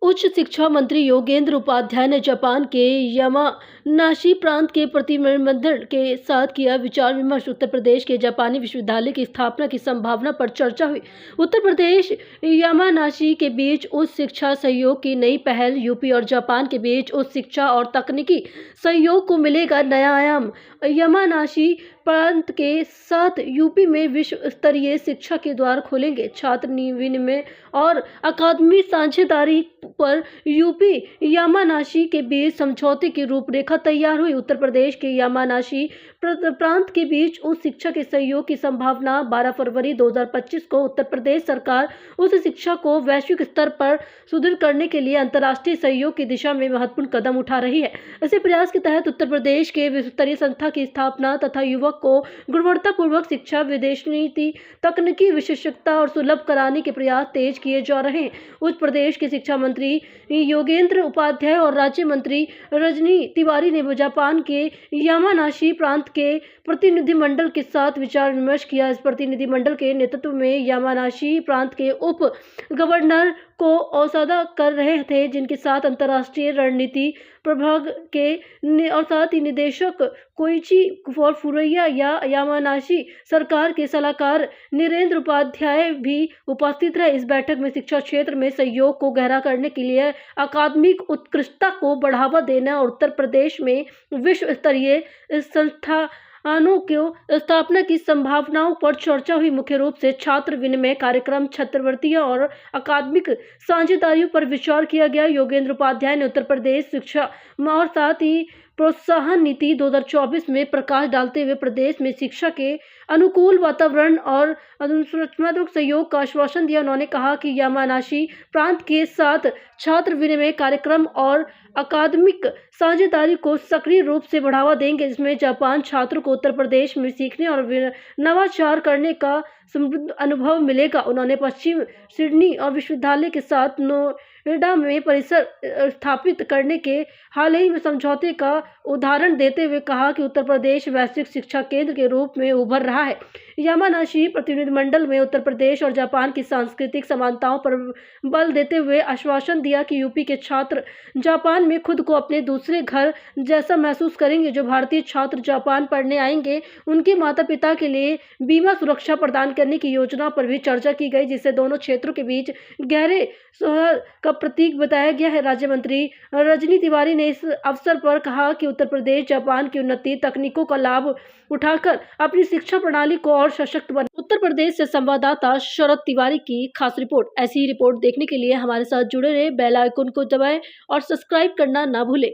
उच्च शिक्षा मंत्री योगेंद्र उपाध्याय ने जापान के यामानाशी प्रांत के प्रतिनिधिमंडल के साथ किया विचार विमर्श। उत्तर प्रदेश के जापानी विश्वविद्यालय की स्थापना की संभावना पर चर्चा हुई। उत्तर प्रदेश यामानाशी के बीच उच्च शिक्षा सहयोग की नई पहल। यूपी और जापान के बीच उच्च शिक्षा और तकनीकी सहयोग को मिलेगा नया आयाम। यामानाशी प्रांत के साथ यूपी में विश्व स्तरीय शिक्षा के द्वार खोलेंगे। छात्र विनिमय और अकादमी साझेदारी पर यूपी यामानाशी के बीच समझौते की रूपरेखा तैयार हुई। उत्तर प्रदेश के यामानाशी प्रांत के बीच उच्च शिक्षा के सहयोग की संभावना। 12 फरवरी 2025 को उत्तर प्रदेश सरकार उच्च शिक्षा को वैश्विक स्तर पर सुदृढ़ करने के लिए अंतर्राष्ट्रीय सहयोग की दिशा में महत्वपूर्ण कदम उठा रही है। इसी प्रयास के तहत उत्तर प्रदेश के विश्व स्तरीय संस्था की स्थापना तथा युवक को गुणवत्तापूर्वक शिक्षा, विदेश नीति, तकनीकी विशेषज्ञता और सुलभ कराने के प्रयास तेज किए जा रहे हैं। उत्तर प्रदेश के शिक्षा मंत्री योगेंद्र उपाध्याय और राज्य मंत्री रजनी तिवारी ने जापान के यामानाशी प्रांत के प्रतिनिधिमंडल के साथ विचार विमर्श किया। इस प्रतिनिधिमंडल के नेतृत्व में यामानाशी प्रांत के उप गवर्नर को औसादा कर रहे थे, जिनके साथ अंतर्राष्ट्रीय रणनीति प्रभाग के और साथ ही निदेशक कोइची फुरुया या यामानाशी सरकार के सलाहकार नीरेंद्र उपाध्याय भी उपस्थित रहे। इस बैठक में शिक्षा क्षेत्र में सहयोग को गहरा करने के लिए अकादमिक उत्कृष्टता को बढ़ावा देना और उत्तर प्रदेश में विश्व स्तरीय संस्थानों की स्थापना की संभावनाओं पर चर्चा हुई। मुख्य रूप से छात्र विनिमय कार्यक्रम, छात्रवृत्तियां और अकादमिक साझेदारियों पर विचार किया गया। योगेंद्र उपाध्याय ने उत्तर प्रदेश शिक्षा और साथ ही प्रोत्साहन नीति 2024 में प्रकाश डालते हुए प्रदेश में शिक्षा के अनुकूल वातावरण और अनुशासनात्मक सहयोग का आश्वासन दिया। उन्होंने कहा कि यामानाशी प्रांत के साथ छात्र विनिमय कार्यक्रम और अकादमिक साझेदारी को सक्रिय रूप से बढ़ावा देंगे, जिसमें जापान छात्रों को उत्तर प्रदेश में सीखने और नवाचार करने का समृद्ध अनुभव मिलेगा। उन्होंने पश्चिम सिडनी और विश्वविद्यालय के साथ नोएडा में परिसर स्थापित करने के हाल ही में समझौते का उदाहरण देते हुए कहा कि उत्तर प्रदेश वैश्विक शिक्षा केंद्र के रूप में उभर रहा है। यामानाशी प्रतिनिधिमंडल में उत्तर प्रदेश और जापान की सांस्कृतिक समानताओं पर बल देते हुए आश्वासन दिया कि यूपी के छात्र जापान में खुद को अपने दूसरे घर जैसा महसूस करेंगे। जो भारतीय छात्र जापान पढ़ने आएंगे, उनके माता पिता के लिए बीमा सुरक्षा प्रदान करने की योजना पर भी चर्चा की गई, जिससे दोनों क्षेत्रों के बीच गहरे सौहार्द का प्रतीक बताया गया है। राज्य मंत्री रजनी तिवारी ने इस अवसर पर कहा कि उत्तर प्रदेश जापान की उन्नति तकनीकों का लाभ उठाकर अपनी शिक्षा प्रणाली को और सशक्त बना। उत्तर प्रदेश से संवाददाता शरद तिवारी की खास रिपोर्ट। ऐसी ही रिपोर्ट देखने के लिए हमारे साथ जुड़े रहे, बेल आइकन को दबाएं और सब्सक्राइब करना ना भूलें।